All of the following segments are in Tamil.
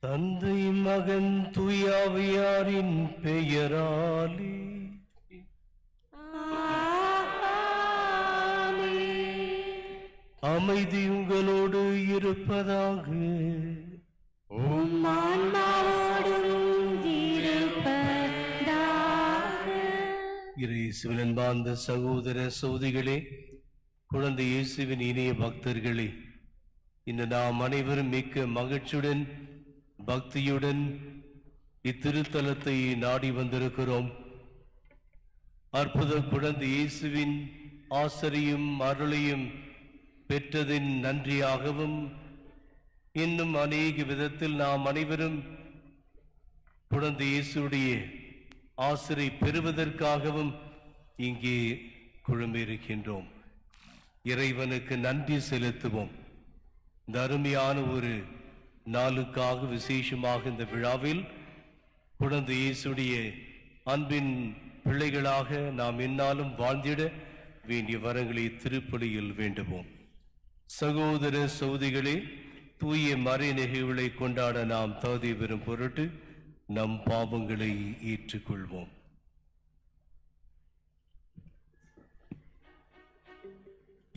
தந்தை மகன் தூயாவியாரின் பெயராலே அமைதி உங்களோடு இருப்பதாக. இயேசுவின் அன்பார்ந்த சகோதர சகோதரிகளே, குழந்தை இயேசுவின் இனிய பக்தர்களே, இன்று நாம் அனைவரும் மிக்க மகிழ்ச்சியுடன் பக்தியுடன் இத்திருத்தலத்தை நாடி வந்திருக்கிறோம். அற்புத குழந்தை இயேசுவின் ஆசரியும் அருளையும் பெற்றதின் நன்றியாகவும், இன்னும் அநேக விதத்தில் நாம் அனைவரும் குழந்தை இயேசுடைய ஆசிரை பெறுவதற்காகவும் இங்கே குழுமியிருக்கின்றோம். இறைவனுக்கு நன்றி செலுத்துவோம். இந்த அருமையான ஒரு நாளுக்காக விசேஷமாக இந்த விழாவில் குழந்தை இயேசுடைய அன்பின் பிள்ளைகளாக நாம் எந்நாளும் வாழ்ந்திட வேண்டிய வரங்களை திருப்பலியில் வேண்டுவோம். சகோதர சகோதரிகளே, தூய மறை நிகழ்வுகளை கொண்டாட நாம் தகுதி பெறும் பொருட்டு நம் பாவங்களை ஏற்றுக்கொள்வோம்.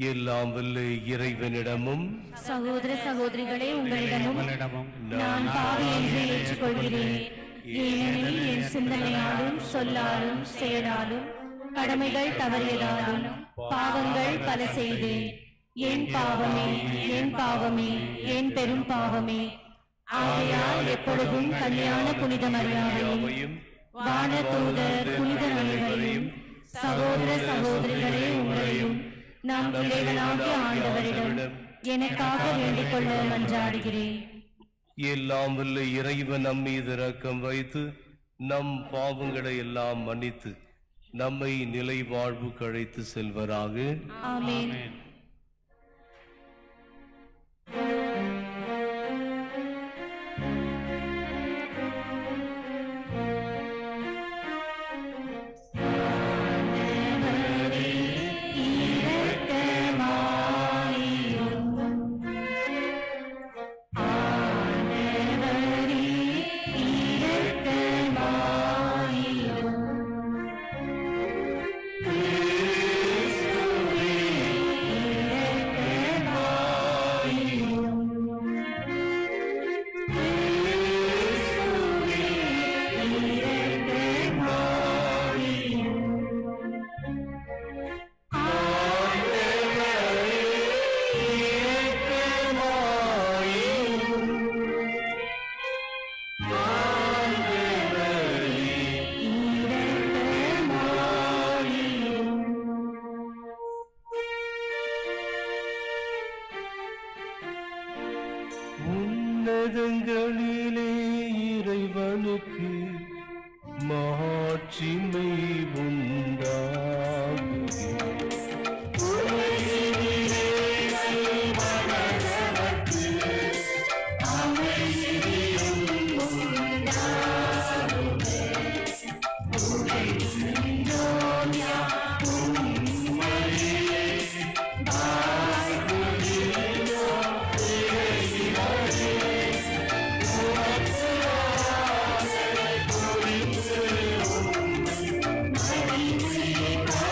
எல்லாம் வல்ல இறைவனிடமும் சகோதர சகோதரிகளே உங்களிடமும் நான் பாவி என்று ஏற்றுக்கொள்கிறேன். ஏனெனில் என் சிந்தனையாலும் சொல்லாலும் செயலாலும் கடமைகள் தவறியதாலும் பாவங்கள் பல செய்தேன். என் பாவமே, என் பாவமே, என் பெரும் பாவமே. ஆகையால் எப்பொழுதும் கல்யாண புனித மரியாதையும் வான தூதர் புனிதர் அனைவரையும் சகோதர சகோதரிகளே உங்களையும் நம் இறைவனாகிய ஆண்டவரிடம் எனக்காக வேண்டிக் கொள்ள மன்றாடுகிறேன். எல்லாம் வல்ல இறைவன் நம் மீது இரக்கம் வைத்து நம் பாவங்களை எல்லாம் மன்னித்து நம்மை நிலை வாழ்வுக்கு அழைத்து செல்வராக. ஆமென். உன்னதங்களிலே இறைவனுக்கு மாட்சிமை உண்டாகுக. Amen.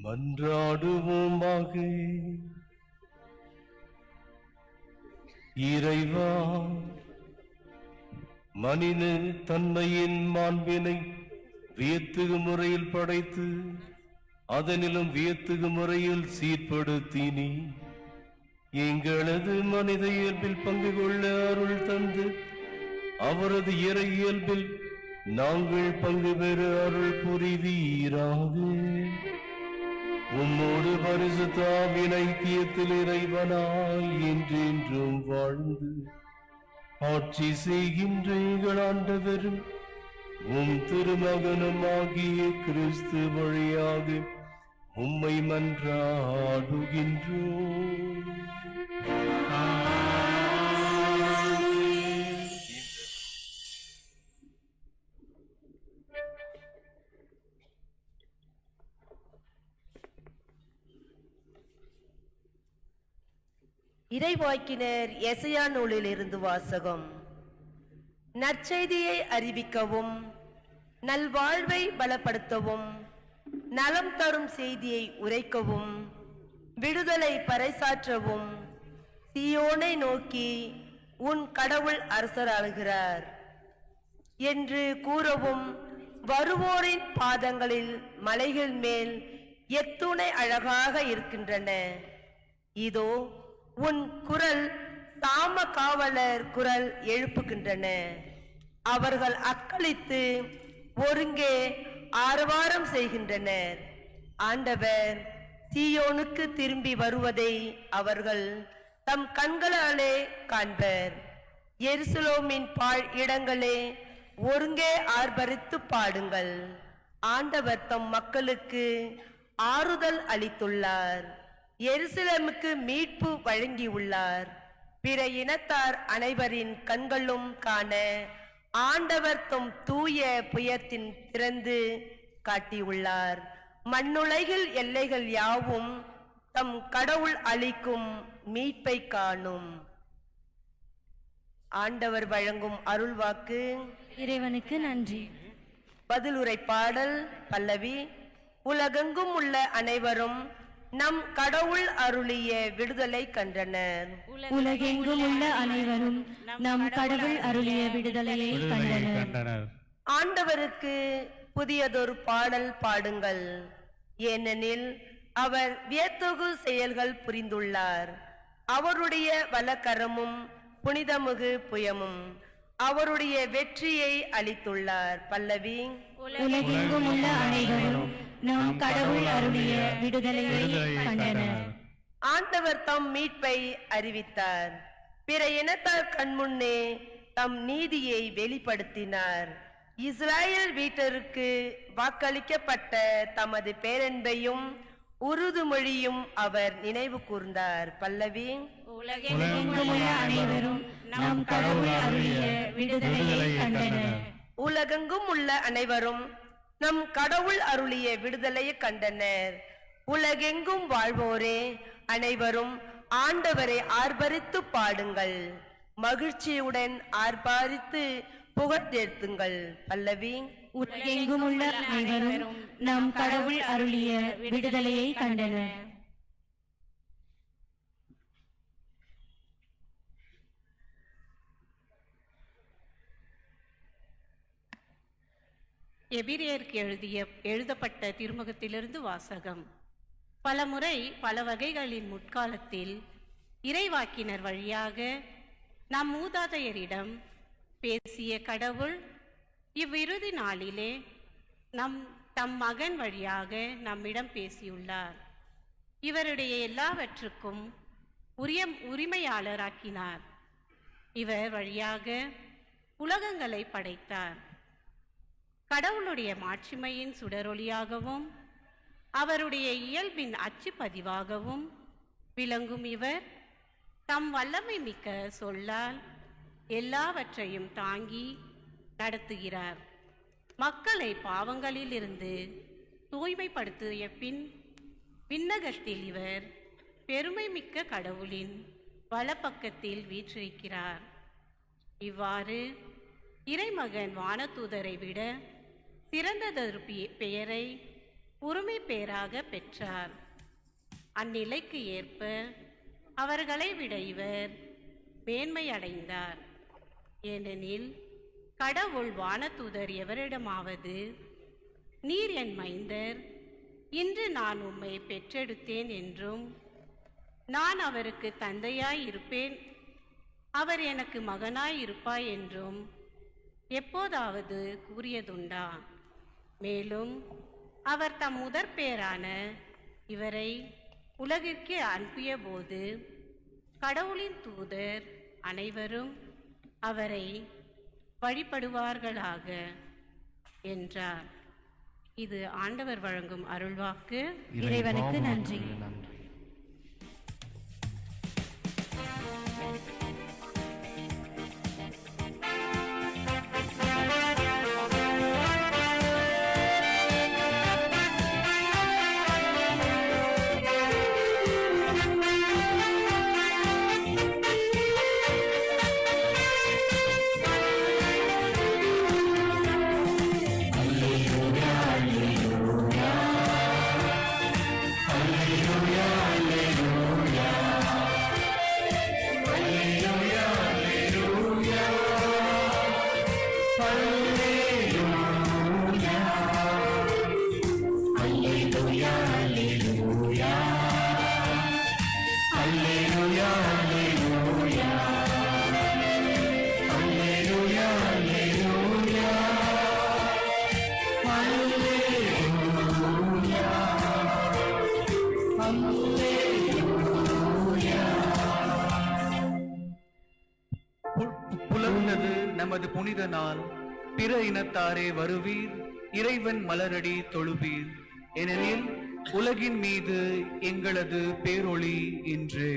மன்றாடுவோமாக. இறைவா, மனித தன்மையின் மாண்பினை வியத்தகு முறையில் படைத்து அதனிலும் வியத்தகு முறையில் சீர்படுத்தினி எங்களது மனித இயல்பில் பங்கு கொள்ள அருள் தந்து அவரது இறை இயல்பில் நாங்கள் பங்கு பெற அருள் புரிவீராக. உம்மோடு பரிசுத்த ஆவியின் ஐக்கியத்தில் இறைவனாய் என்றென்றும் வாழ்ந்து ஆட்சி செய்கின்ற எங்கள் ஆண்டவரும் உம் திருமகனும் ஆகிய கிறிஸ்து வழியாக உம்மை மன்றாடுகின்றோம். இறைவாக்கினர் எசையா நூலில் இருந்து வாசகம். நற்செய்தியை அறிவிக்கவும் நல்வாழ்வை பலப்படுத்தவும் நலம் தரும் செய்தியை உரைக்கவும் விடுதலை பறைசாற்றவும் சீயோனை நோக்கி உன் கடவுள் அரசராகிறார் என்று கூறவும் வருவோரின் பாதங்களில் மலைகள் மேல் எத்துணை அழகாக இருக்கின்றன. இதோ உன் குரல் சாம காவலர் குரல் எழுப்புகின்றன. அவர்கள் அக்களித்து ஒருங்கே ஆரவாரம் செய்கின்றனர். ஆண்டவர் சீயோனுக்கு திரும்பி வருவதை அவர்கள் தம் கண்களாலே காண்பர். எருசலேமின் பாழ் இடங்களே, ஒருங்கே ஆர்ப்பரித்து பாடுங்கள். ஆண்டவர் தம் மக்களுக்கு ஆறுதல் அளித்துள்ளார். எருசலேமுக்கு மீட்பு வழங்கியுள்ளார். பிற இனத்தார் அனைவரின் கண்களும் காண ஆண்டவர் தம் தூய புயத்தின் திறந்து காட்டியுள்ளார். மண்ணுலகில் எல்லைகள் யாவும் தம் கடவுள் அளிக்கும் மீட்பை காணும். ஆண்டவர் வழங்கும் அருள்வாக்கு. இறைவனுக்கு நன்றி. பதிலுரை பாடல் பல்லவி. உலகெங்கும் உள்ள அனைவரும் நம் கடவுள் அருளிய விடுதலை கண்டனர். உலகெங்கும் உள்ள அனைவரும் நம் கடவுள் அருளிய விடுதலையை கண்டனர். ஆண்டவருக்கு புதியதொரு பாடல் பாடுங்கள், ஏனெனில் அவர் வியத்தகு செயல்கள் புரிந்துள்ளார். அவருடைய வலக்கரமும் புனிதமிகு புயமும் அவருடைய வெற்றியை அளித்துள்ளார். பல்லவி. உலகெங்கும் உள்ள அனைவரும் நம் கடவுள் அருளிய விடுதலையை கண்டனர். ஆண்டவர் தம் மீட்பை அறிவித்தார். பிற இனத்தார் கண்முன்னே தம் நீதியை வெளிப்படுத்தினார். இஸ்ராயல் வீட்டருக்கு வாக்களிக்கப்பட்ட தமது பேரன்பையும் உறுதிமொழியும் அவர் நினைவு கூர்ந்தார். பல்லவி. உலகெங்கும் உள்ள அனைவரும் நம் கடவுள் அருளிய விடுதலையை கண்டனர். உலகெங்கும் உள்ள அனைவரும் நம் கடவுள் அருளிய விடுதலையை கண்டனர். உலகெங்கும் வாழ்வோரே அனைவரும் ஆண்டவரை ஆர்ப்பரித்து பாடுங்கள். மகிழ்ச்சியுடன் ஆர்ப்பரித்து புகழ்ந்தேத்துங்கள். பல்லவி. உலகெங்கும் உள்ள அனைவரும் நம் கடவுள் அருளிய விடுதலையை கண்டனர். எபிரேயருக்கு எழுதப்பட்ட திருமுகத்திலிருந்து வாசகம். பலமுறை பல வகைகளின் முற்காலத்தில் இறைவாக்கினர் வழியாக நம் மூதாதையரிடம் பேசிய கடவுள் இவ்விறுதி நாளிலே தம் மகன் வழியாக நம்மிடம் பேசியுள்ளார். இவருடைய எல்லாவற்றுக்கும் உரிமையாளராக்கினார். இவர் வழியாக உலகங்களை படைத்தார். கடவுளுடைய மாட்சிமையின் சுடரொளியாகவும் அவருடைய இயல்பின் அச்சுப்பதிவாகவும் விளங்கும் இவர் தம் வல்லமை மிக்க சொல்லால் எல்லாவற்றையும் தாங்கி நடத்துகிறார். மக்களை பாவங்களிலிருந்து தூய்மைப்படுத்திய பின் விண்ணகத்தில் இவர் பெருமை மிக்க கடவுளின் வலப்பக்கத்தில் வீற்றிருக்கிறார். இவ்வாறு இறைமகன் வானதூதரை விட சிறந்ததொரு பெயரை உரிமை பெயராக பெற்றார். அந்நிலைக்கு ஏற்ப அவர்களை விட இவர் மேன்மை அடைந்தார். ஏனெனில் கடவுள் வானதூதர் எவரிடமாவது நீர் என் மைந்தர், இன்று நான் உம்மை பெற்றெடுத்தேன் என்றும் நான் அவருக்கு தந்தையாய் இருப்பேன், அவர் எனக்கு மகனாய் இருப்பாய் என்றும் எப்போதாவது கூறியதுண்டா? மேலும் அவர் தம் முதற் பேரான இவரை உலகிற்கு அனுப்பிய போது கடவுளின் தூதர் அனைவரும் அவரை வழிபடுவார்களாக என்றார். இது ஆண்டவர் வழங்கும் அருள்வாக்கு. இறைவனுக்கு நன்றி. புலர்ந்தது நமது புனித நாள். பிற இனத்தாரே வருவீர், இறைவன் மலரடி தொழுவீர். ஏனெனில் உலகின் மீது எங்களது பேரொளி இன்று.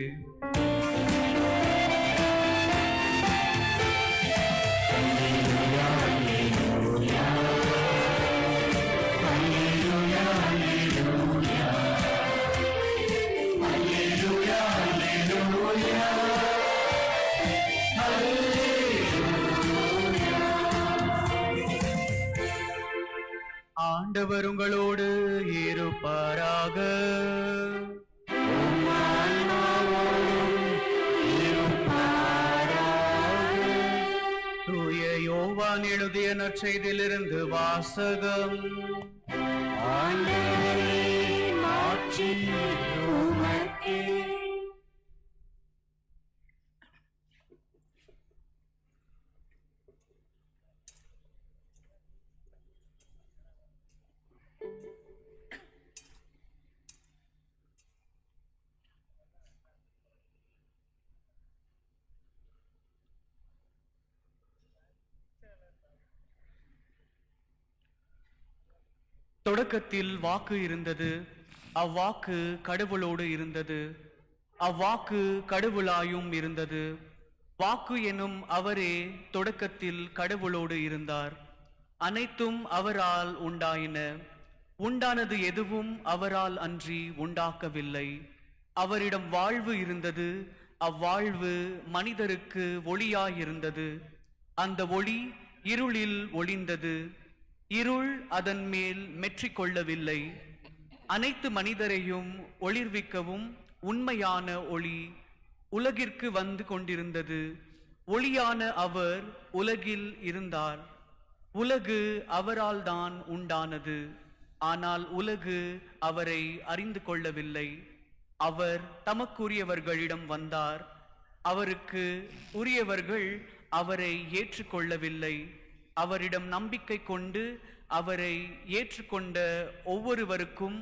ஆண்டவர் உங்களோடு இருப்பாராக. தூய யோவான் எழுதிய நற்செய்தியிலிருந்து வாசகம். தொடக்கத்தில் வாக்கு இருந்தது, அவ்வாக்கு கடவுளோடு இருந்தது, அவ்வாக்கு கடவுளாயும் இருந்தது. வாக்கு எனும் அவரே தொடக்கத்தில் கடவுளோடு இருந்தார். அனைத்தும் அவரால் உண்டாயின. உண்டானது எதுவும் அவரால் அன்றி உண்டாக்கவில்லை. அவரிடம் வாழ்வு இருந்தது, அவ்வாழ்வு மனிதருக்கு ஒளியாயிருந்தது. அந்த ஒளி இருளில் ஒளிந்தது, இருள் அதன் மேல் மெற்றிக்கொள்ளவில்லை. அனைத்து மனிதரையும் ஒளிர்விக்கவும் உண்மையான ஒளி உலகிற்கு வந்து கொண்டிருந்தது. ஒளியான அவர் உலகில் இருந்தார். உலகு அவரால் தான் உண்டானது, ஆனால் உலகு அவரை அறிந்து கொள்ளவில்லை. அவர் தமக்குரியவர்களிடம் வந்தார், அவருக்கு உரியவர்கள் அவரை ஏற்றுக்கொள்ளவில்லை. அவரிடம் நம்பிக்கை கொண்டு அவரை ஏற்றுக்கொண்ட ஒவ்வொருவருக்கும்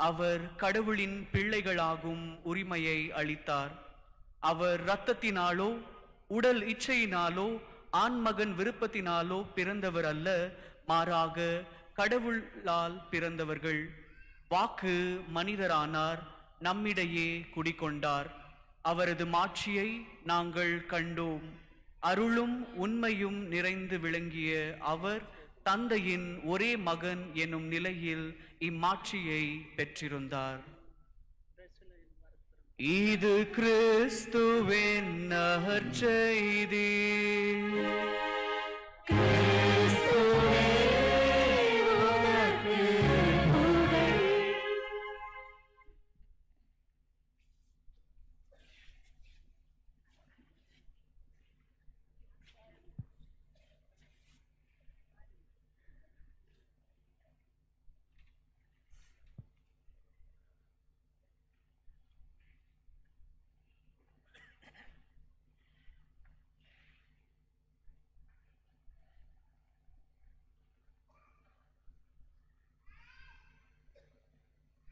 அவர் கடவுளின் பிள்ளைகளாகும் உரிமையை அளித்தார். அவர் இரத்தத்தினாலோ உடல் இச்சையினாலோ ஆண்மகன் விருப்பத்தினாலோ பிறந்தவர் அல்ல, மாறாக கடவுளால் பிறந்தவர்கள். வாக்கு மனிதரானார், நம்மிடையே குடிகொண்டார். அவரது மாட்சியை நாங்கள் கண்டோம். அருளும் உண்மையும் நிறைந்து விளங்கிய அவர் தந்தையின் ஒரே மகன் எனும் நிலையில் இம்மாட்சியை பெற்றிருந்தார். இது கிறிஸ்துவின் நற்செய்தி.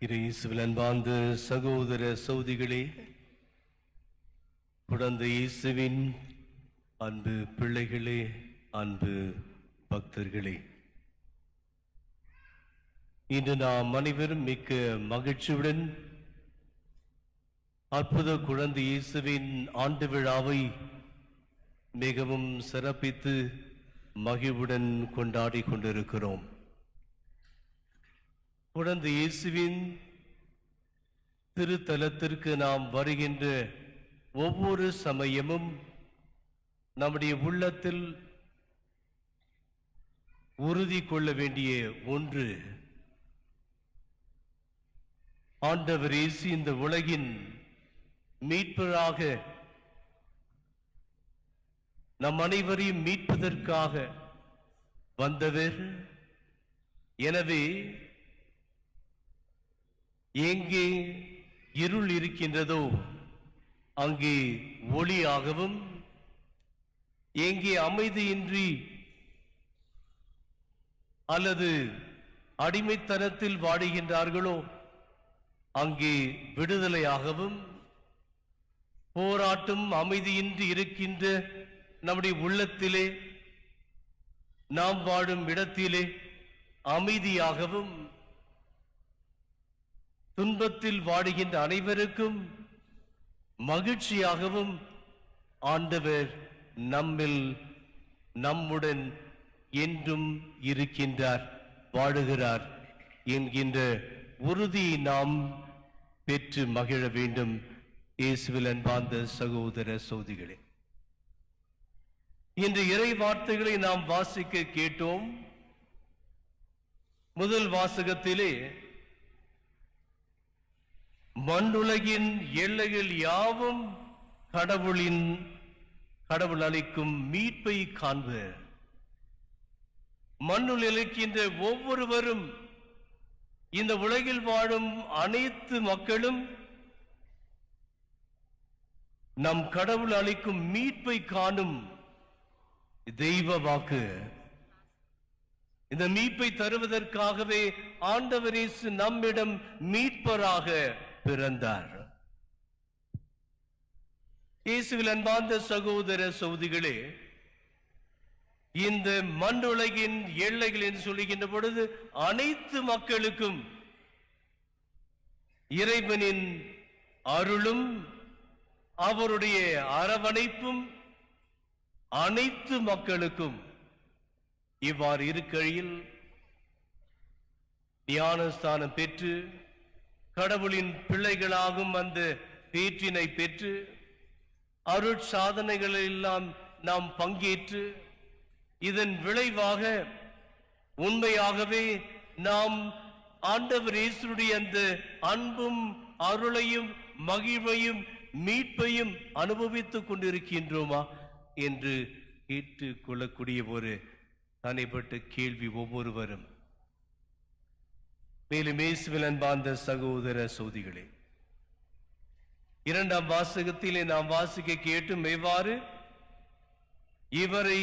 இயேசுவில் அன்பார்ந்த சகோதர சகோதரிகளே, குழந்தை இயேசுவின் அன்பு பிள்ளைகளே, அன்பு பக்தர்களே, இன்று நாம் அனைவரும் மிக்க மகிழ்ச்சியுடன் அற்புத குழந்தை இயேசுவின் ஆண்டு விழாவை மிகவும் சிறப்பித்து மகிழ்வுடன் கொண்டாடி கொண்டிருக்கிறோம். குழந்தை இயேசுவின் திருத்தலத்திற்கு நாம் வருகின்ற ஒவ்வொரு சமயமும் நம்முடைய உள்ளத்தில் உறுதி கொள்ள வேண்டிய ஒன்று, ஆண்டவர் இயேசு இந்த உலகின் மீட்பராக நம் அனைவரையும் மீட்பதற்காக வந்தவர். எனவே எங்கே இருள் இருக்கின்றதோ அங்கே ஒளியாகவும், எங்கே அமைதியின்றி அல்லது அடிமைத்தனத்தில் வாடுகின்றார்களோ அங்கே விடுதலையாகவும், போராட்டம் அமைதியின்றி இருக்கின்ற நம்முடைய உள்ளத்திலே, நாம் வாழும் இடத்திலே அமைதியாகவும், துன்பத்தில் வாடுகின்ற அனைவருக்கும் மகிழ்ச்சியாகவும் ஆண்டவர் நம்முடன் என்றும் இருக்கின்றார், வாழுகிறார் என்கின்ற உறுதியை நாம் பெற்று மகிழ வேண்டும். இயேசுவில் அன்பார்ந்த சகோதர சகோதரிகளே, இன்று இறை வார்த்தைகளை நாம் வாசிக்க கேட்டோம். முதல் வாசகத்திலே மண்ணுலகின் எல்லைகள் யாவும் கடவுள் அளிக்கும் மீட்பை காண்பர். மண்ணுள் இருக்கின்ற ஒவ்வொருவரும், இந்த உலகில் வாழும் அனைத்து மக்களும் நம் கடவுள் அளிக்கும் மீட்பை காணும் தெய்வ வாக்கு. இந்த மீட்பை தருவதற்காகவே ஆண்டவர் இயேசு நம்மிடம் மீட்பராக பிறந்தார். இயேசுவில் அன்பார்ந்த சகோதர சகோதரிகளே, இந்த மண்ணுலகின் எல்லைகள் என்று சொல்லுகின்ற பொழுது அனைத்து மக்களுக்கும் இறைவனின் அருளும் அவருடைய அரவணைப்பும் அனைத்து மக்களுக்கும். இவ்வாறு இருக்கையில் ஞானஸ்தானம் பெற்று கடவுளின் பிள்ளைகளாகும் அந்த பேற்றினை பெற்று அருட்சாதனைகளில் எல்லாம் நாம் பங்கேற்று இதன் விளைவாக உண்மையாகவே நாம் ஆண்டவர் இயேசுடைய அந்த அன்பும் அருளையும் மகிழ்வையும் மீட்பையும் அனுபவித்துக் கொண்டிருக்கின்றோமா என்று கேட்டுக் கொள்ளக்கூடிய ஒரு தனிப்பட்ட கேள்வி ஒவ்வொருவரும். மேலும் இயேசுவில் அன்பார்ந்த சகோதர சகோதரிகளே, இரண்டாம் வாசகத்திலே நாம் வாசிக்க கேட்டும் எவ்வாறு இவரை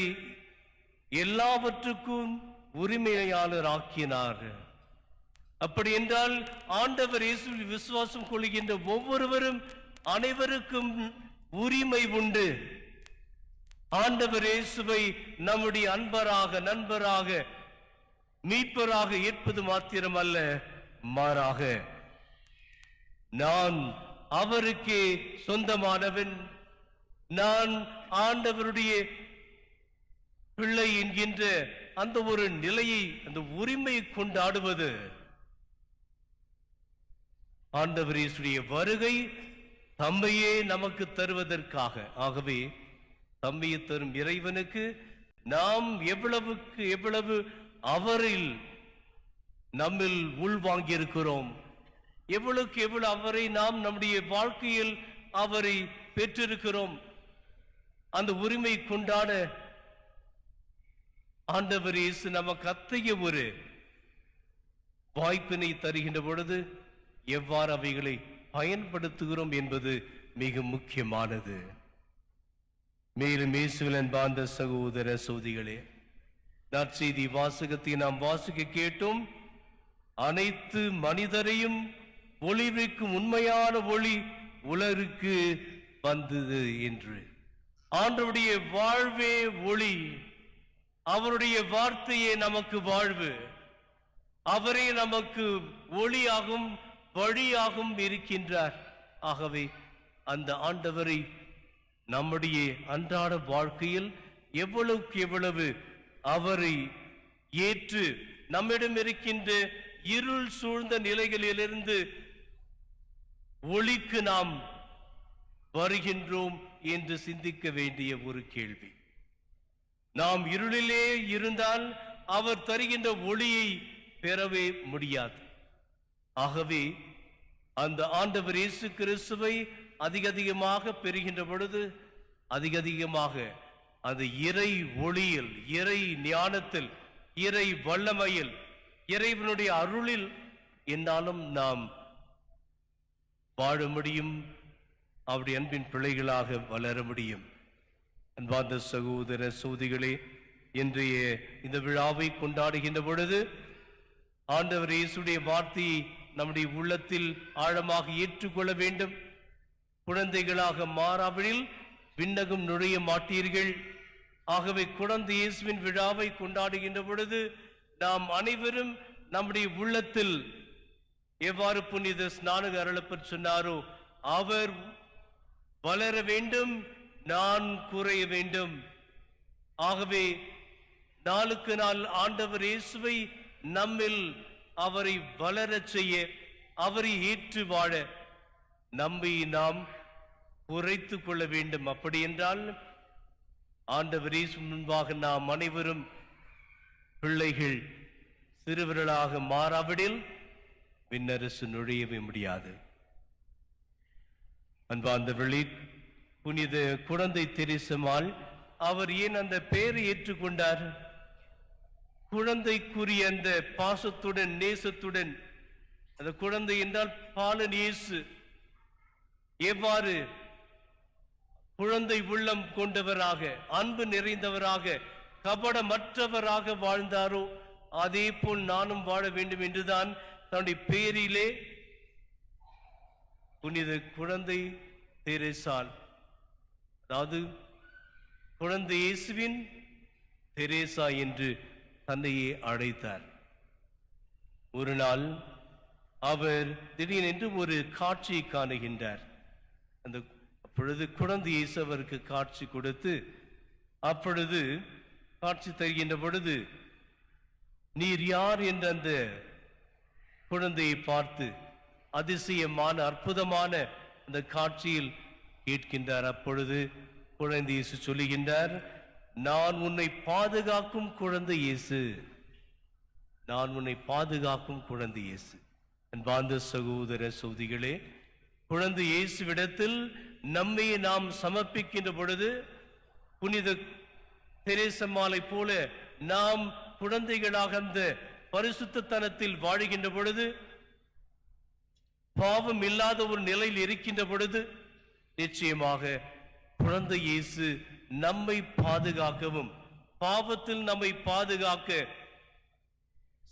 எல்லாவற்றுக்கும் உரிமையாளர் ஆக்கினார். அப்படி என்றால் ஆண்டவர் இயேசுவில் விசுவாசம் கொள்கின்ற ஒவ்வொருவரும் அனைவருக்கும் உரிமை உண்டு. ஆண்டவர் இயேசுவை நம்முடைய அன்பராக, நண்பராக, மீட்பராக ஏற்பது மாத்திரமல்ல, மாறாக நான் அவருக்கே சொந்தமானவன், நான் ஆண்டவருடைய பிள்ளை என்கின்ற அந்த ஒரு நிலையை, அந்த உரிமையை கொண்டாடுவது ஆண்டவர் இயேசுடைய வருகை தம்மையே நமக்கு தருவதற்காக. ஆகவே தம்மையை தரும் இறைவனுக்கு நாம் எவ்வளவுக்கு எவ்வளவு அவரில் நம்மில் உள்வாங்கி இருக்கிறோம், எவ்வளவுக்கு எவ்வளவு அவரை நாம் நம்முடைய வாழ்க்கையில் அவரை பெற்றிருக்கிறோம், அந்த உரிமை கொண்டாட ஆண்டவர் இயேசு நமக்கு அத்தகைய ஒரு வாய்ப்பினை தருகின்ற பொழுது எவ்வாறு அவைகளை பயன்படுத்துகிறோம் என்பது மிக முக்கியமானது. மேலும் இயேசுவில் அன்பார்ந்த சகோதர சகோதரிகளே, நற்செய்தி வாசகத்தை நாம் வாசிக்க கேட்டோம். அனைத்து மனிதரையும் ஒளிவிக்கும் உண்மையான ஒளி உலருக்கு வந்தது என்று. ஆண்டவருடைய வாழ்வே ஒளி, அவருடைய வார்த்தையே நமக்கு வாழ்வு, அவரே நமக்கு ஒளியாகும் வழியாகும் இருக்கின்றார். ஆகவே அந்த ஆண்டவரை நம்முடைய அன்றாட வாழ்க்கையில் எவ்வளவுக்கு எவ்வளவு அவரை ஏற்று நம்மிடம் இருக்கின்ற இருள் சூழ்ந்த நிலைகளிலிருந்து ஒளிக்கு நாம் வருகின்றோம் என்று சிந்திக்க வேண்டிய ஒரு கேள்வி. நாம் இருளிலே இருந்தால் அவர் தருகின்ற ஒளியை பெறவே முடியாது. ஆகவே அந்த ஆண்டவர் இயேசு கிறிஸ்துவை அதிகமாக பெறுகின்ற பொழுது அதிகமாக அது இறை ஒளியில், இறை ஞானத்தில், இறை வல்லமையில், இறைவனுடைய அருளில் என்னாலும் நாம் வாழ முடியும், அவருடைய அன்பின் பிள்ளைகளாக வளர முடியும். அன்பார்ந்த சகோதர சகோதரிகளே, இன்றைய இந்த விழாவை கொண்டாடுகின்ற பொழுது ஆண்டவர் இயேசுடைய வார்த்தையை நம்முடைய உள்ளத்தில் ஆழமாக ஏற்றுக்கொள்ள வேண்டும். குழந்தைகளாக மாறாவிடில் விண்ணகம் நுழைய மாட்டீர்கள். ஆகவே குழந்தை இயேசுவின் விழாவை கொண்டாடுகின்ற பொழுது நாம் அனைவரும் நம்முடைய உள்ளத்தில் எவ்வாறு புனித ஸ்நானக அருளப்பர் சொன்னாரோ, அவர் வளர வேண்டும், நான் குறைய வேண்டும். ஆகவே நாளுக்கு நாள் ஆண்டவர் இயேசுவை நம்மில் அவரை வளரச் செய்ய, அவரை ஏற்று வாழ நம்மை நாம் குறைத்துக் கொள்ள வேண்டும். அப்படி என்றால் ஆண்டவர் இயேசு முன்பாக நாம் அனைவரும் பிள்ளைகள், சிறுவர்களாக மாறாவிடில் விண்ணரசு நுழையவே முடியாது. அன்பார்ந்த வெளி புனித குழந்தை தெரேசாள் அவர் ஏன் அந்த பெயரை ஏற்றுக்கொண்டார்? குழந்தைக்குரிய அந்த பாசத்துடன், நேசத்துடன், அந்த குழந்தை என்றால் பாலன் இயேசு எவ்வாறு குழந்தை உள்ளம் கொண்டவராக, அன்பு நிறைந்தவராக, கபடமற்றவராக வாழ்ந்தாரோ அதே போல் நானும் வாழ வேண்டும் என்றுதான் தன்னுடைய பேரிலே புனித குழந்தை தெரேசாள், அதாவது குழந்தை இயேசுவின் தெரேசா என்று தன்னையே அழைத்தார். ஒரு நாள் அவர் திடீரென்று ஒரு காட்சியை காணுகின்றார். அப்பொழுது குழந்தை இயேசு அவருக்கு காட்சி கொடுத்து, அப்பொழுது காட்சி தருகின்ற பொழுது நீர் யார் என்ற அந்த குழந்தையை பார்த்து அதிசயமான அற்புதமான அந்த காட்சியில் கேட்கின்றார். அப்பொழுது குழந்தை இயேசு சொல்லுகின்றார், நான் உன்னை பாதுகாக்கும் குழந்தை இயேசு, நான் உன்னை பாதுகாக்கும் குழந்தை இயேசு. அன்பார்ந்த சகோதர சகோதரிகளே, குழந்தை இயேசுவிடத்தில் நம்மை நாம் சமர்ப்பிக்கின்ற பொழுது புனித தெரேசாளை போல நாம் குழந்தைகளாக அந்த பரிசுத்தத்தனத்தில் வாழுகின்ற பொழுது, பாவம் இல்லாத ஒரு நிலையில் இருக்கின்ற பொழுது, நிச்சயமாக குழந்தை இயேசு நம்மை பாதுகாக்கவும், பாவத்தில் நம்மை பாதுகாக்க,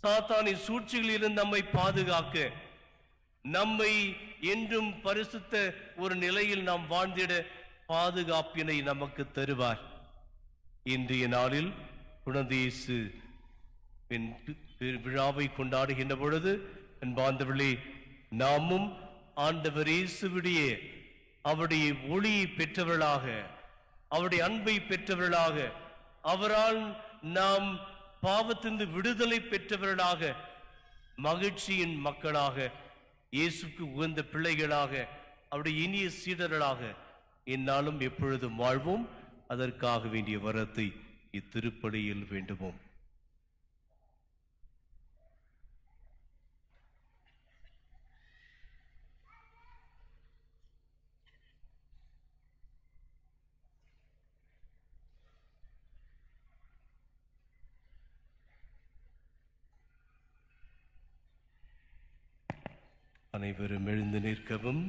சாத்தானின் சூழ்ச்சிகளிலிருந்து நம்மை பாதுகாக்க, நம்மை என்றும் பரிசுத்த ஒரு நிலையில் நாம் வாழ்ந்திட பாதுகாப்பினை நமக்கு தருவார். இன்றைய நாளில் குழந்தை இயேசு விழாவை கொண்டாடுகின்ற பொழுது, அன்பார்ந்தவர்களே, நாமும் ஆண்டவர் இயேசுவுடைய அவருடைய ஒளியை பெற்றவர்களாக, அவருடைய அன்பை பெற்றவர்களாக, அவரால் நாம் பாவத்திலிருந்து விடுதலை பெற்றவர்களாக, மகிழ்ச்சியின் மக்களாக, இயேசுக்கு உகந்த பிள்ளைகளாக, அவருடைய இனிய சீடர்களாக என்னாலும் எப்பொழுதும் வாழ்வோம். அதற்காக வேண்டிய வரத்தை இத்திருப்பலியில் வேண்டுவோம். அனைவரும் எழுந்து நிற்கவும்.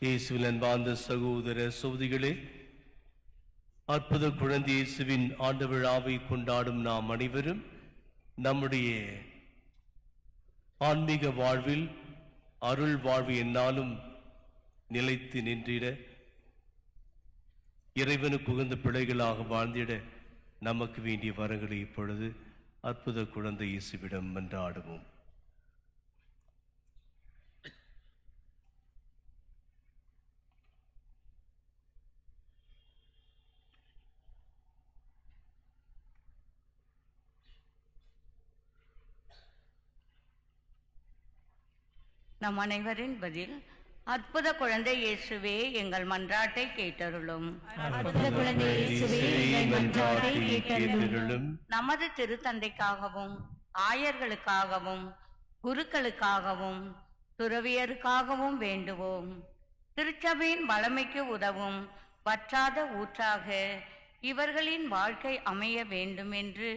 இயேசுவின் அன்பார்ந்த சகோதர சகோதரிகளே, அற்புத குழந்தை இயேசுவின் ஆண்டு விழாவை கொண்டாடும் நாம் அனைவரும் நம்முடைய ஆன்மீக வாழ்வில் அருள் வாழ்வு என்னாலும் நிலைத்து நின்றிட, இறைவனுக்கு உகந்த பிள்ளைகளாக வாழ்ந்திட நமக்கு வேண்டிய வரங்களை இப்பொழுது அற்புத குழந்தை இயேசுவிடம் மன்றாடுவோம். நம் அனைவரின் பதில்: அற்புத குழந்தை இயேசுவே, எங்கள் மன்றாட்டை கேட்டருளும். அற்புத குழந்தை இயேசுவே, எங்கள் மன்றாட்டை கேட்டருளும். நமது திருத்தந்தைக்காகவும், ஆயர்களுக்காகவும், குருக்களுக்காகவும், துறவியருக்காகவும் வேண்டுவோம். திருச்சபையின் வளமைக்கு உதவும் வற்றாத ஊற்றாக இவர்களின் வாழ்க்கை அமைய வேண்டும் என்று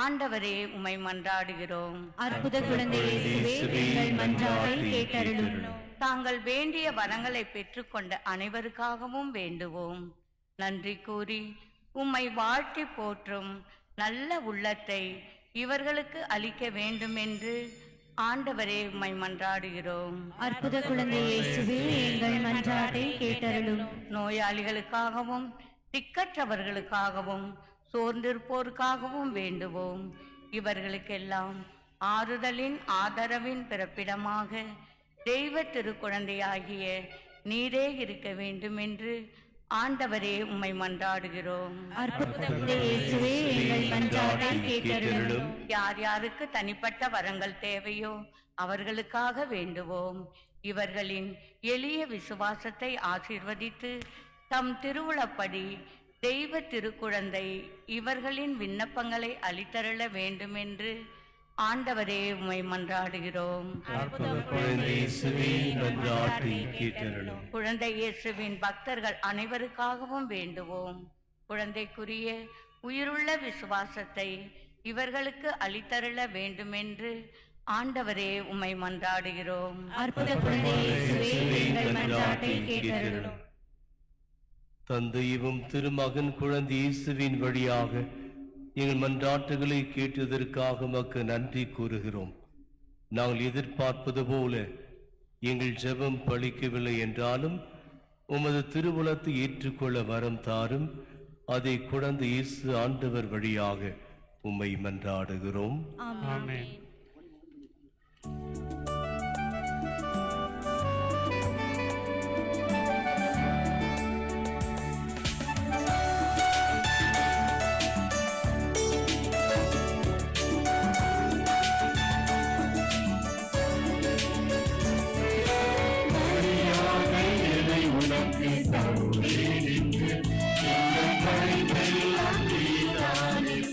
ஆண்டவரே உம்மை மன்றாடுகிறோம். அற்புத குழந்தை இயேசுவே, எங்கள் மன்றாட்டை கேட்டருளும். தாங்கள் வேண்டிய வரங்களை பெற்றுக்கொண்ட அனைவருக்காகவும் வேண்டுவோம். நன்றி கூறி உம்மை வாழ்த்தி போற்றும் நல்ல உள்ளத்தை இவர்களுக்கு அளிக்க வேண்டும் என்று ஆண்டவரே உம்மை மன்றாடுகிறோம். அற்புத குழந்தை இயேசுவே, எங்கள் மன்றாட்டை கேட்டருளும். நோயாளிகளுக்காகவும், திக்கற்றவர்களுக்காகவும், சோர்ந்திருப்போருக்காகவும் வேண்டுவோம். இவர்களுக்கெல்லாம் ஆறுதலின் ஆதரவின் பிறப்பிடமாக தெய்வ திருக்குழந்தையாகிய நீரே இருக்க வேண்டும் என்று ஆண்டவரே உம்மை மன்றாடுகிறோம். அற்புத குழந்தை இயேசுவே, எங்கள் மன்றாட்டை கேட்டருளும். யார் யாருக்கு தனிப்பட்ட வரங்கள் தேவையோ அவர்களுக்காக வேண்டுவோம். இவர்களின் எளிய விசுவாசத்தை ஆசீர்வதித்து தம் திருவுளப்படி தெய்வ திருக்குழந்தை இவர்களின் விண்ணப்பங்களை அளித்தருள வேண்டும் என்று ஆண்டவரே உம்மை மன்றாடுகிறோம். குழந்தை இயேசுவின் பக்தர்கள் அனைவருக்காகவும் வேண்டுவோம். குழந்தைக்குரிய உயிருள்ள விசுவாசத்தை இவர்களுக்கு அளித்தருள வேண்டும் என்று ஆண்டவரே உம்மை மன்றாடுகிறோம். அற்புத குழந்தை இயேசுவே, எங்கள் மன்றாட்டை கேட்டருளும். தந்தையும் திருமகன் குழந்தை இயேசுவின் வழியாக எங்கள் மன்றாட்டுகளை கேட்டதற்காக உமக்கு நன்றி கூறுகிறோம். நாங்கள் எதிர்பார்ப்பது போல எங்கள் ஜெபம் பலிக்கவில்லை என்றாலும் உமது திருவுளத்தை ஏற்றுக்கொள்ள வரம் தாரும். அதை குழந்தை இயேசு ஆண்டவர் வழியாக உம்மை மன்றாடுகிறோம். ஆமென்.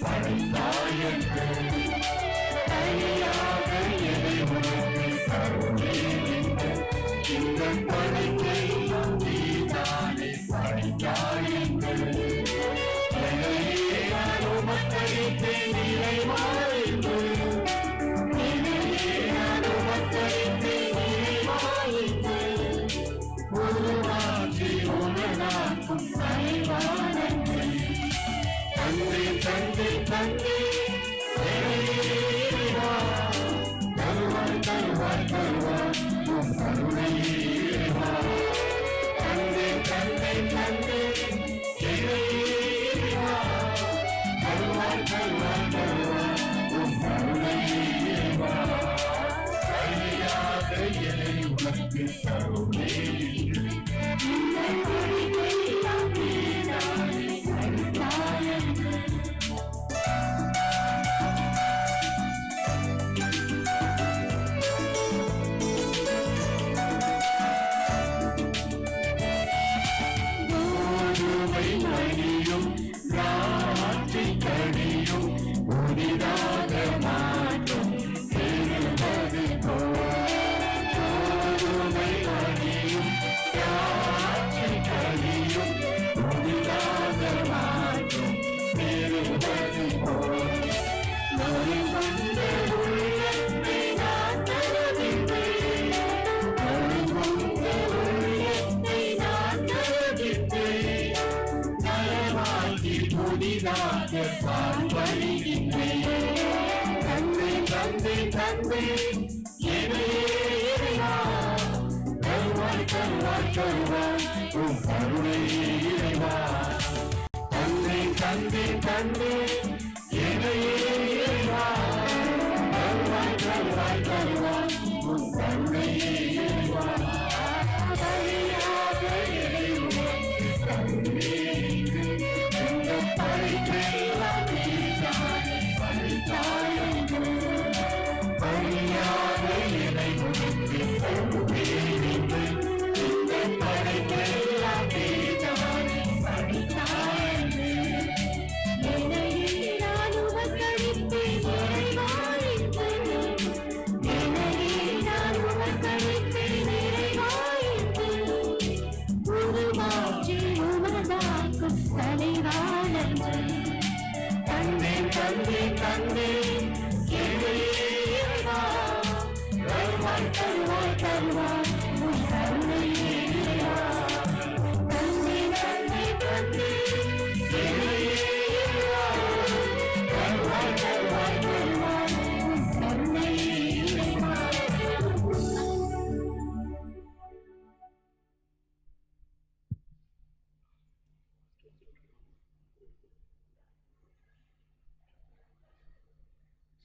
படைத்தாய்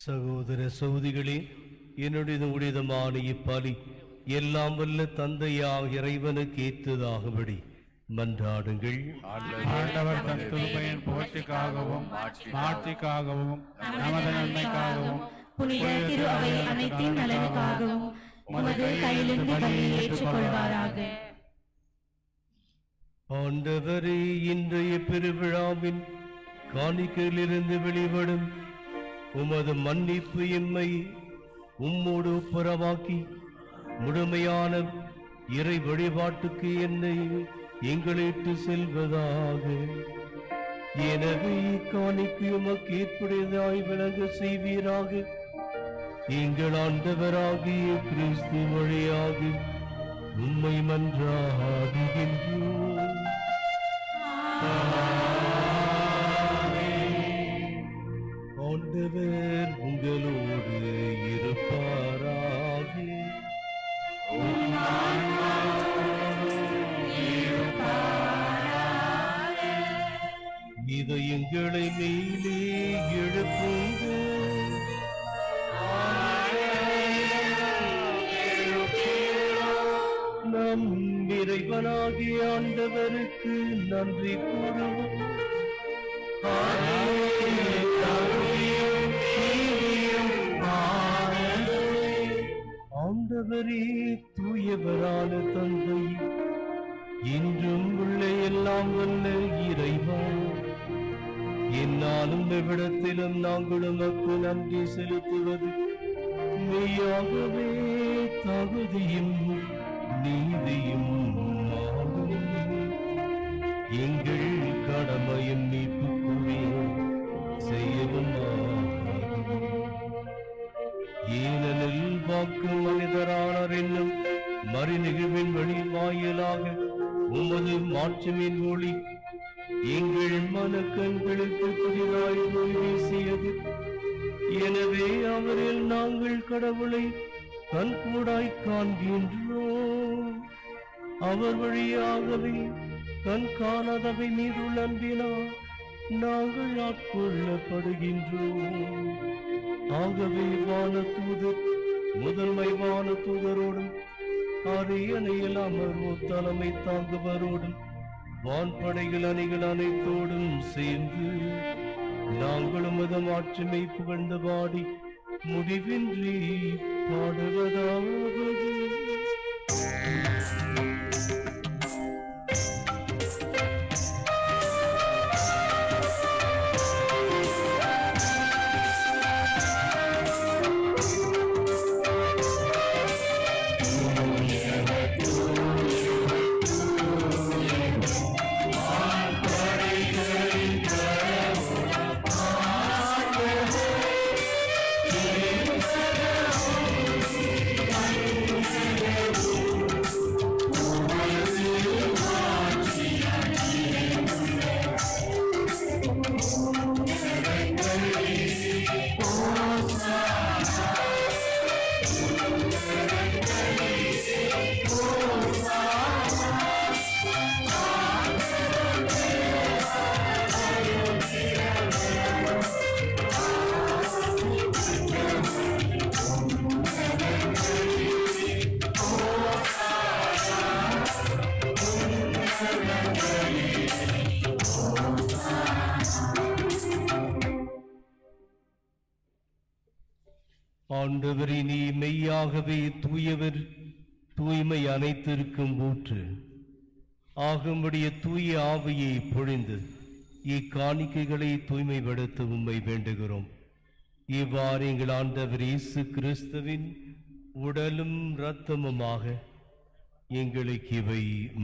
சகோதர சகோதரிகளே, என்னுடைய உடையதமான இப்பலி எல்லாம் வல்ல தந்தையாக இறைவனுக்கு ஏற்றதாகபடி மன்றாடுங்கள். ஆண்டவர் தன் திருப்பையின் புகழ்ச்சிக்காகவும் மாட்சிக்காகவும் நமது நன்மைக்காகவும் புனித திரு அவை அனைத்தின் நலனுக்காகவும் உமது கையிலிருந்து பலியை ஏற்றுக்கொள்வாராக. ஆண்டவரே, இன்றைய பெருவிழாவின் காணிக்கையிலிருந்து வெளிப்படும் உமது மன்னிப்பு எம்மை உம்மோடு புறமாக்கி முழுமையான இறை வழிபாட்டுக்கு என்னை எங்களிட்டு செல்வதாக. எனவே காணிக்கை உமக்கு ஏற்புடையதாய் விளங்க செய்வீராக. எங்கள் ஆண்டவராகிய கிறிஸ்து வழியாக உம்மை மன்றாடுகின்றோம். ஆண்டவர் உங்களோடு இருப்பாராக. இதயங்களை மேலே எழுப்புங்கள். நம் இறைவனாகிய ஆண்டவருக்கு நன்றி கூறுவோம். ஆண்டவரே, தூயவரான தந்தை, இன்றும் உள்ள எல்லாம் வல்ல இறைவா, என்னாலும் எவ்விடத்திலும் நாங்கள் உமக்கு நன்றி செலுத்துவது மெய்யாகவே தகுதியும் நீதியும் ஆகும். எங்கள் கடமையும் மீட்புக்குரிய செய்யவும் ஆகும். ஏனெனில் வாக்கு மனிதரானார் என்னும் மறுநிகழ்வின் வழி வாயிலாக உமது மாட்சிமின் ஒளி எங்கள் மனக்கண்களுக்கு புதிதாய் ஒளி வீசியது. எனவே அவரில் நாங்கள் கடவுளை கண்கூடாய் காண்கின்றோம். அவர் வழியாகவே கண் காணாதவை மீதுள்ள அன்பினால் நாங்கள் ஆட்கொள்ளப்படுகின்றோம். ஆகவே வானதூதர் முதன்மை வானதூதரோடும் அரியணையில் அமர்வோர் தலைமை தாங்குவரோடும் வான்படைகள் அணிகள் அனைத்தோடும் சேர்ந்து நாங்களும் மதம் ஆட்சிமை புகழ்ந்து பாடி முடிவின்றி பாடுவதாவது. ஆண்டவரே, நீ மெய்யாகவே தூயவர், தூய்மை அனைத்திற்கும் ஊற்று. ஆகும்படிய தூய ஆவியை பொழிந்து இக்காணிக்கைகளை தூய்மைப்படுத்த உம்மை வேண்டுகிறோம். இவ்வாறு எங்கள் ஆண்டவர் இயேசு கிறிஸ்துவின் உடலும் இரத்தமுமாக எங்களுக்கு இவை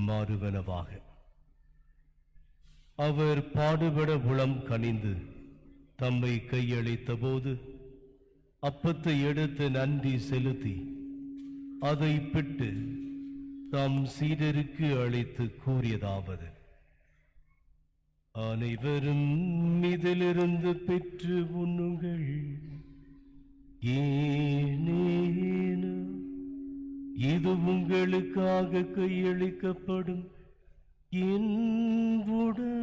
மாறுவனவாக. அவர் பாடுபட உளம் கனிந்து தம்மை கையளித்த போது அப்பத்தை எடுத்து நன்றி செலுத்தி அதை பிட்டு தம் சீடருக்கு அளித்து கூறியதாவது: அனைவரும் இதிலிருந்து பெற்று உண்ணுங்கள், ஏனெனில் இது உங்களுக்காக கையளிக்கப்படும் என் உடல்.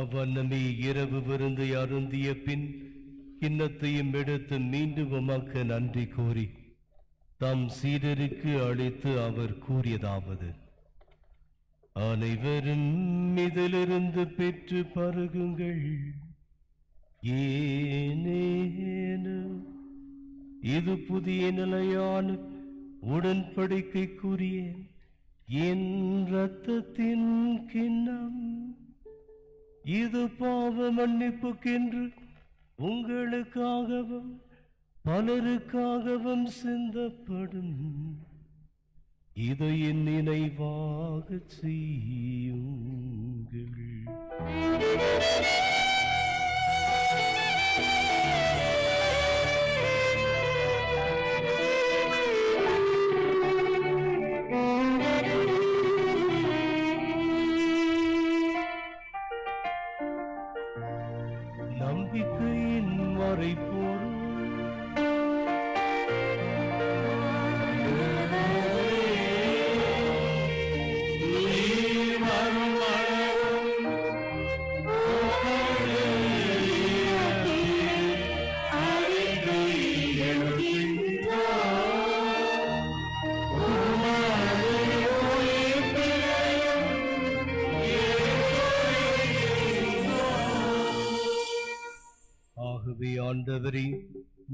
அவ்வண்ணமே இரவு விருந்தை அருந்திய பின் கிண்ணத்தையும் எடுத்து மீண்டும் உமக்கு நன்றி கூறி தம் சீடருக்கு அளித்து அவர் கூறியதாவது: அனைவரும் இதிலிருந்து பெற்று பருகுங்கள், ஏனெனில் இது புதிய நிலையான உடன்படிக்கைக்குரிய என் இரத்தத்தின் கிண்ணம். இது பாவ மன்னிப்புக்கென்று உங்களுக்காகவும் பலருக்காகவும் சிந்தப்படும். இதை என் நினைவாக செய்யுங்கள். நம்பிக்கையின் மறைபொருள் ஆண்டவரே,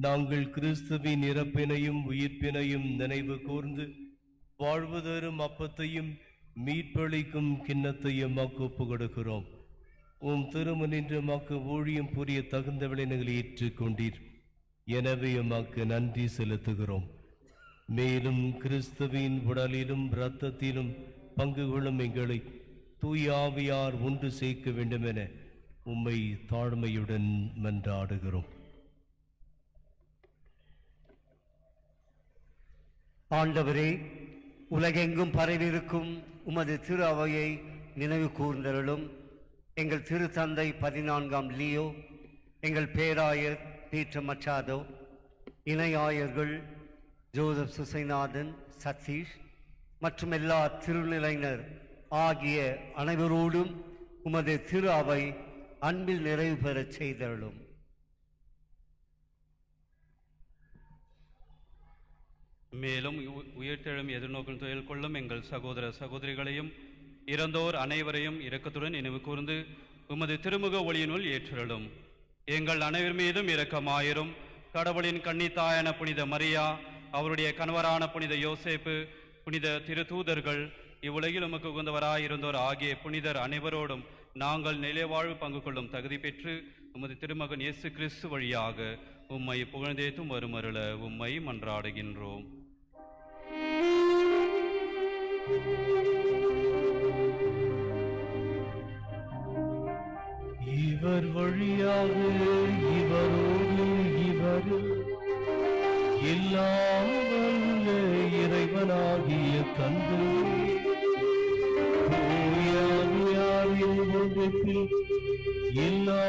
நாங்கள் கிறிஸ்துவின் இறப்பினையும் உயிர்ப்பினையும் நினைவு கூர்ந்து வாழ்வு தரும் அப்பத்தையும் மீட்பளிக்கும் கிண்ணத்தையும் ஒப்பு கொடுக்கிறோம். உம் திருமணின்று மக்கு ஊழியம் புரிய தகுந்த விளைவுகளை ஏற்றுக்கொண்டீர். எனவே உமக்கு நன்றி செலுத்துகிறோம். மேலும் கிறிஸ்துவின் உடலிலும் இரத்தத்திலும் பங்கு கொள்ளும் எங்களை தூய ஆவியார் ஒன்று சேர்க்க வேண்டும் என உம்மை தாழ்மையுடன் மன்றாடுகிறோம். ஆண்டவரே, உலகெங்கும் பரவியிருக்கும் உமது திரு அவையை நினைவு கூர்ந்தருளும். எங்கள் திரு தந்தை 14ஆம் லியோ, எங்கள் பேராயர் பீட்டர் மச்சாதோ, இணை ஆயர்கள் ஜோசப் சுசைநாதன், சதீஷ் மற்றும் எல்லா திருநிலையினர் ஆகிய அனைவரோடும் உமது திரு அவை அன்பில் நிறைவு பெறச் செய்தருளும். மேலும் உயிர்த்தெழும் எதிர்நோக்கில் தொழில் கொள்ளும் எங்கள் சகோதர சகோதரிகளையும் இறந்தோர் அனைவரையும் இரக்கத்துடன் நினைவு கூர்ந்து உமது திருமுக ஒளியினுள் ஏற்றருளும். எங்கள் அனைவர் மீதும் இரக்கமாயிரும். கடவுளின் கன்னித்தாயான புனித மரியா, அவருடைய கணவரான புனித யோசேப்பு, புனித திருத்தூதர்கள், இவ்வுலகில் உமக்கு உகந்தவராயிருந்தோர் ஆகிய புனிதர் அனைவரோடும் நாங்கள் நிலைவாழ்வு பங்கு கொள்ளும் தகுதி பெற்று உமது திருமகன் இயேசு கிறிஸ்து வழியாக உம்மை புகழ்ந்தேத்தும் வருமருள உம்மை மன்றாடுகின்றோம். இவர் வழியாக இவரோடு இவரில் எல்லாம் வல்ல இறைவனாகிய தந்தை தூயாவியாரின் ஒன்றில் எல்லா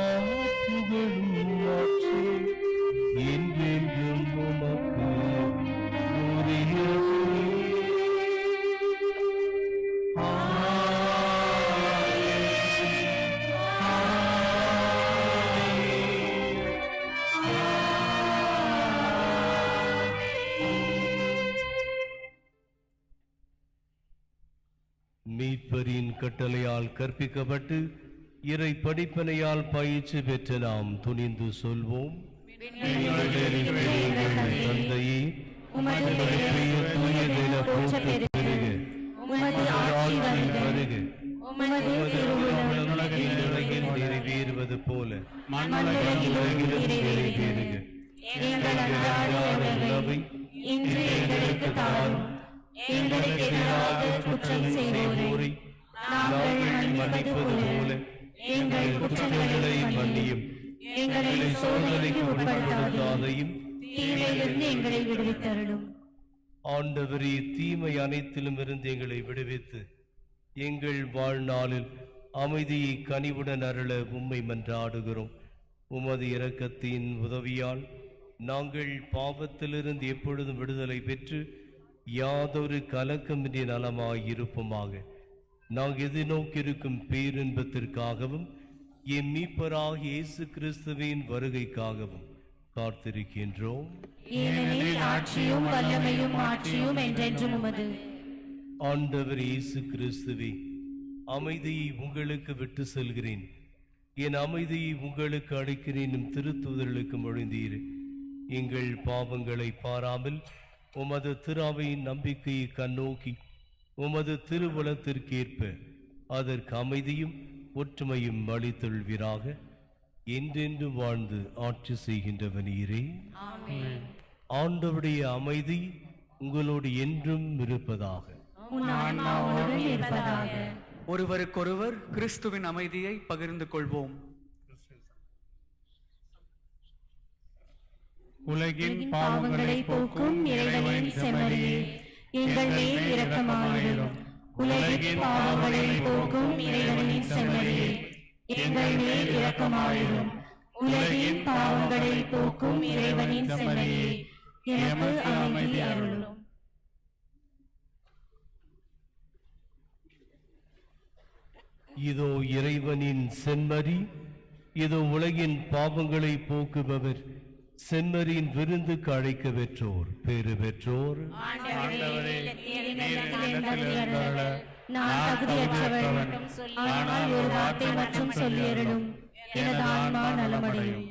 புகழும் ஆட்சியும் என்றென்றும் உமக்கு உரியது. மீட்பரின் கட்டளையால் கற்பிக்கப்பட்டு இறை படிப்பனையால் பயிற்சி பெற்ற நாம் துணிந்து சொல்வோம். தந்தையே, உமது பெயர் தூயதென போற்றப் பெறுக. உமது ஆட்சி வருக. உமது திருவுளம் உலகில் நிறைவேறுவது போல மண்ணுலகிலும் நிறைவேறுக. எங்கள் அன்றாட உணவை இன்று எங்களுக்கு தாரும். எங்களுக்கு எதிராக குற்றம் செய்வோரை நாங்கள் மன்னிப்பது போல எங்கள் குற்றங்களை மன்னியும். எங்களை சோதனைக்கு உட்படுத்தாதையும் தீமையிலிருந்து எங்களை விடுவித்தருளும். ஆண்டவரே, தீமை அனைத்திலும் இருந்து எங்களை விடுவித்து எங்கள் வாழ்நாளில் அமைதியை கனிவுடன் அருள உம்மை மன்றாடுகிறோம். உமது இரக்கத்தின் உதவியால் நாங்கள் பாவத்திலிருந்து எப்பொழுதும் விடுதலை பெற்று யாதொரு கலக்கமின்றி நலமாயிருப்போமாக. நாங்கள் எதிர்நோக்கியிருக்கும் பேரின்பத்திற்காகவும் என் மீட்பராக இயேசு கிறிஸ்துவின் வருகைக்காகவும் காத்திருக்கின்றோம். ஏனெனில் ஆட்சியும் வல்லமையும் மாட்சியும் என்றென்றும் உமது. ஆண்டவர் இயேசு கிறிஸ்துவே, அமைதியை உங்களுக்கு விட்டு செல்கிறேன், என் அமைதியை உங்களுக்கு அளிக்கிறேன் எனும் திருத்தூதர்களுக்கு மொழிந்தீர். எங்கள் பாவங்களை பாராமல் உமது திருவையின் நம்பிக்கையை கண்ணோக்கி உமது திருவுலத்திற்கேற்ப அதற்கு அமைதியும் ஒற்றுமையும் அளித்தொள்வீராக. என்றென்று வாழ்ந்து ஆட்சி செய்கின்றவனீரே. ஆண்டவருடைய அமைதி உங்களோடு என்றும் இருப்பதாக. உன் ஆன்மாவோடும் இருப்பதாக. ஒருவருக்கொருவர் கிறிஸ்துவின் அமைதியை பகிர்ந்து கொள்வோம். உலகின் பாவங்களை போக்கும் இறைவனின் செம்மறியே, எங்கள் மேல் இரக்கமாயிரும். உலகின் பாவங்களை போக்கும் இறைவனின் செம்மறியே, எங்கள் மேல் இரக்கமாயிரும். உலகின் பாவங்களை போக்கும் இறைவனின் செம்மறியே, எனக்கு அமைதி அருளும். இதோ இறைவனின் செம்மறி, இதோ உலகின் பாவங்களை போக்குபவர். செம்மறியின் விருந்துக்கு அழைக்க பெற்றோர் பேறு பெற்றோர். நான் தகுதியற்றவள், ஆனால் ஒரு வார்த்தை மட்டும் சொல்லியருளும், எனது ஆன்மா நலமடையும்.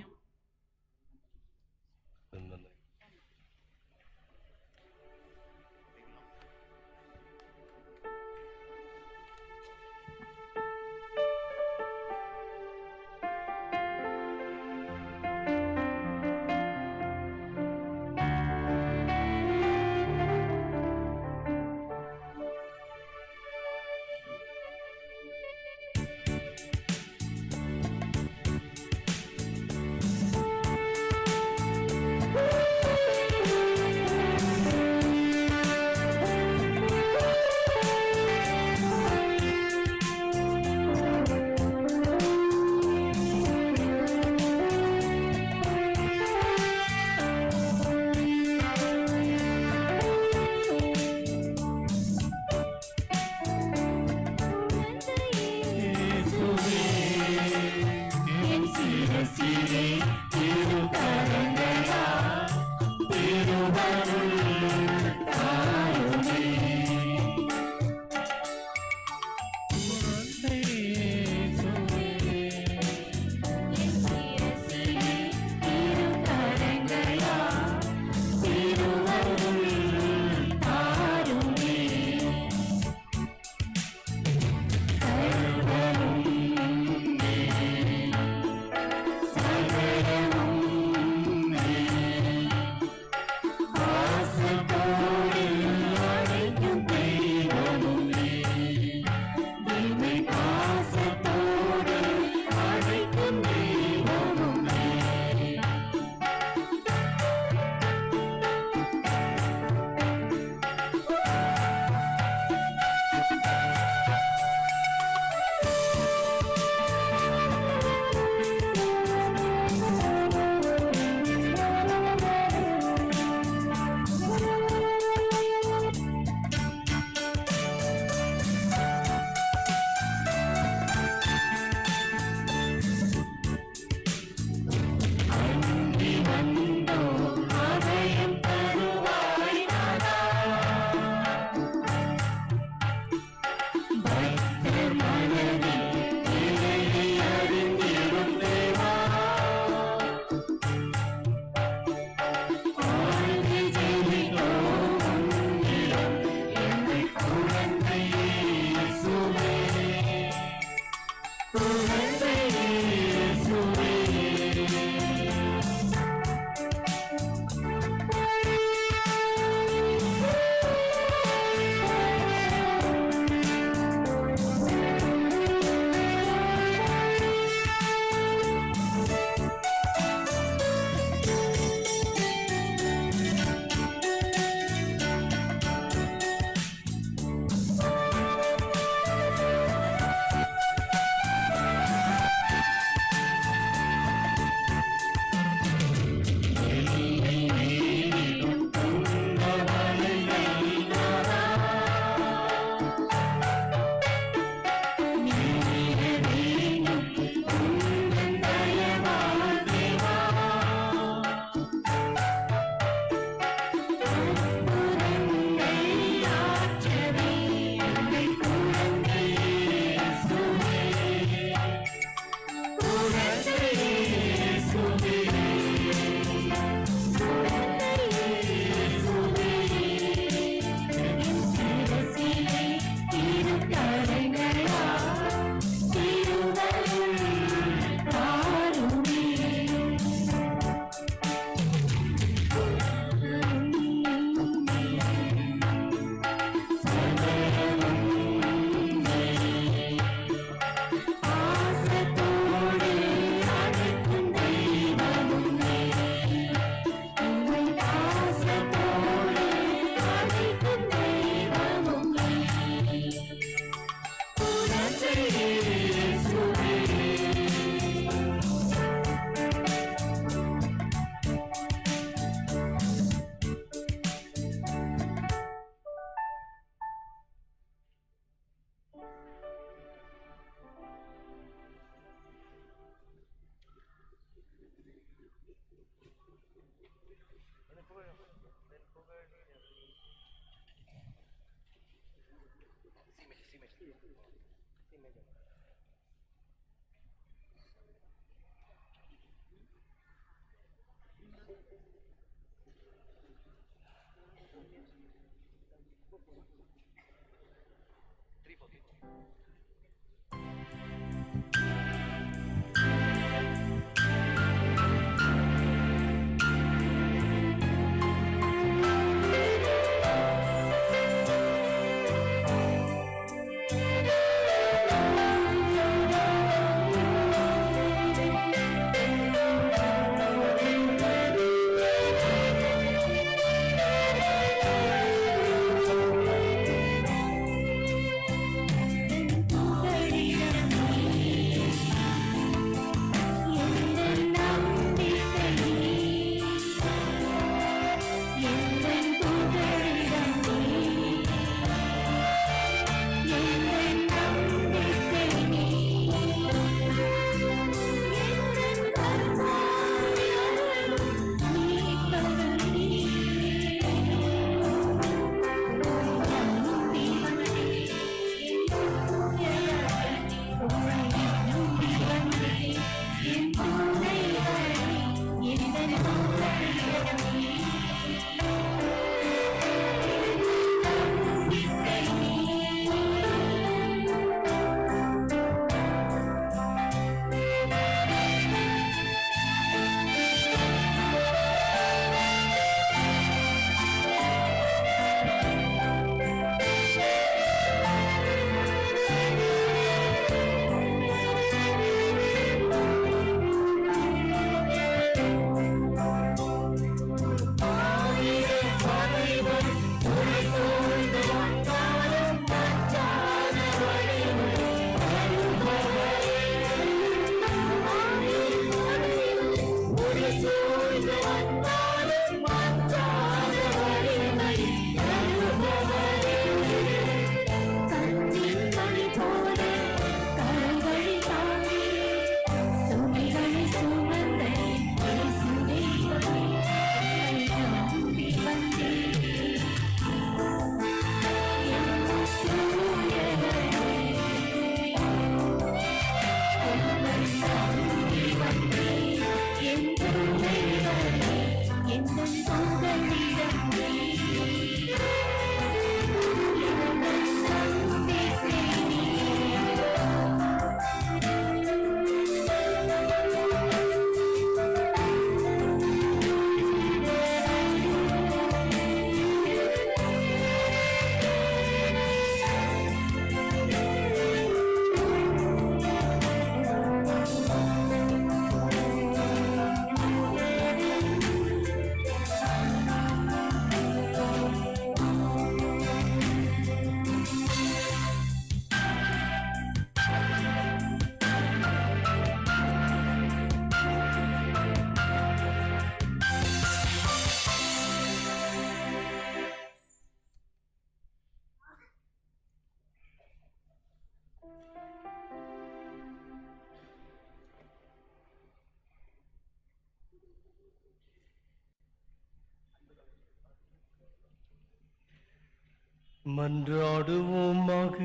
மன்றாடுவோமாக.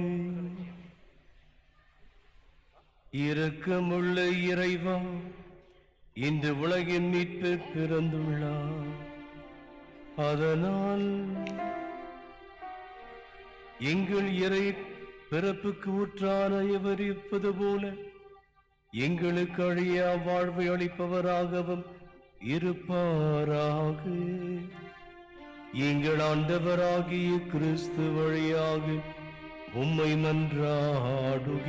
இரக்கமுள்ள இறைவா, இன்று உலகின் மீட்பு பிறந்துள்ளார். அதனால் எங்கள் இறை பிறப்புக்கு ஊற்றான இவர் இருப்பது போல எங்களுக்கு அழியா வாழ்வை அளிப்பவராகவும் இருப்பாராக. எங்கள் ஆண்டவராகிய கிறிஸ்து வழியாக உம்மை மன்றாடுகின்றோம்.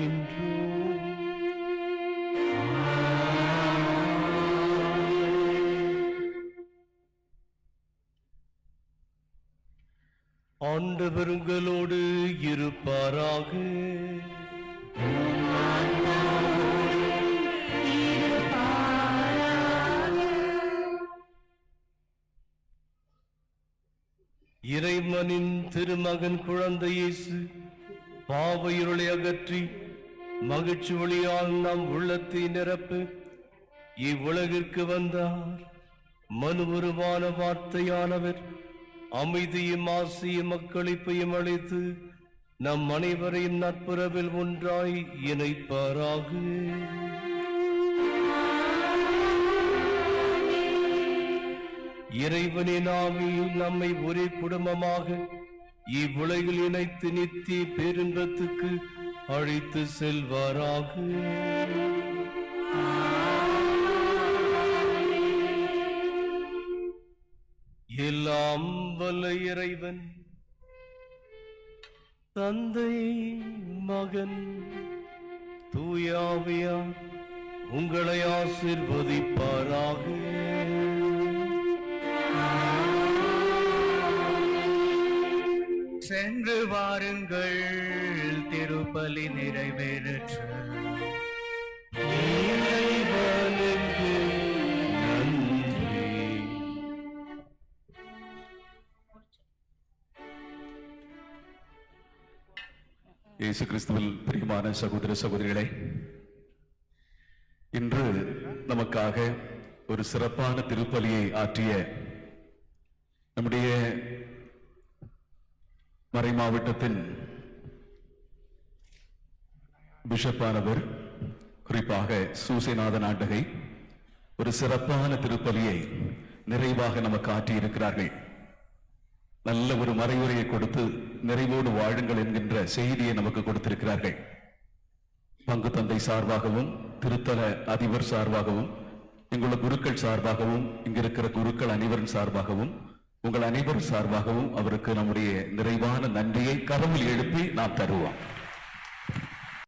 ஆண்டவர் உங்களோடு இருப்பாராக. இறைவனின் திருமகன் குழந்தை இயேசு பாவ இருளை அகற்றி மகிழ்ச்சி ஒளியால் நாம் உள்ளத்தை நிரப்ப இவ்வுலகிற்கு வந்தார். மனு உருவான வார்த்தையானவர் அமைதியும் ஆசியும் மக்களிப்பையும் அளித்து நம் அனைவரையும் நட்புறவில் ஒன்றாய் இணைப்பாராக. இறைவனின் ஆவி நம்மை ஒரே குடும்பமாக இவ்வுலகில் இணைத்து நித்திய பேரின்பத்துக்கு அழைத்து செல்வாராக. எல்லாம் வல்ல இறைவன் தந்தை மகன் தூய ஆவியார் உங்களை ஆசீர்வதிப்பாராக. சென்று வாருங்கள், திருப்பலி நிறைவேற்று. இறைவனுக்கு நன்றி. இயேசு கிறிஸ்துவில் பிரியமான சகோதர சகோதரிகளே, இன்று நமக்காக ஒரு சிறப்பான திருப்பலியை ஆற்றிய நம்முடைய மறை மாவட்டத்தின் பிஷப்பானவர், குறிப்பாக சூசைநாதன் ஆண்டகை, ஒரு சிறப்பான திருப்பலியை நிறைவாக நமக்கு ஆற்றியிருக்கிறார்கள். நல்ல ஒரு மறைவுரையை கொடுத்து நிறைவோடு வாழுங்கள் என்கின்ற செய்தியை நமக்கு கொடுத்திருக்கிறார்கள். பங்கு தந்தை சார்பாகவும் திருத்தல அதிபர் சார்பாகவும் இங்குள்ள குருக்கள் சார்பாகவும் இங்கிருக்கிற குருக்கள் அனைவரின் சார்பாகவும் உங்கள் அனைவரும் சார்பாகவும் அவருக்கு நம்முடைய நிறைவான நன்றியை கரவில் எழுப்பி நாம் தருவோம்.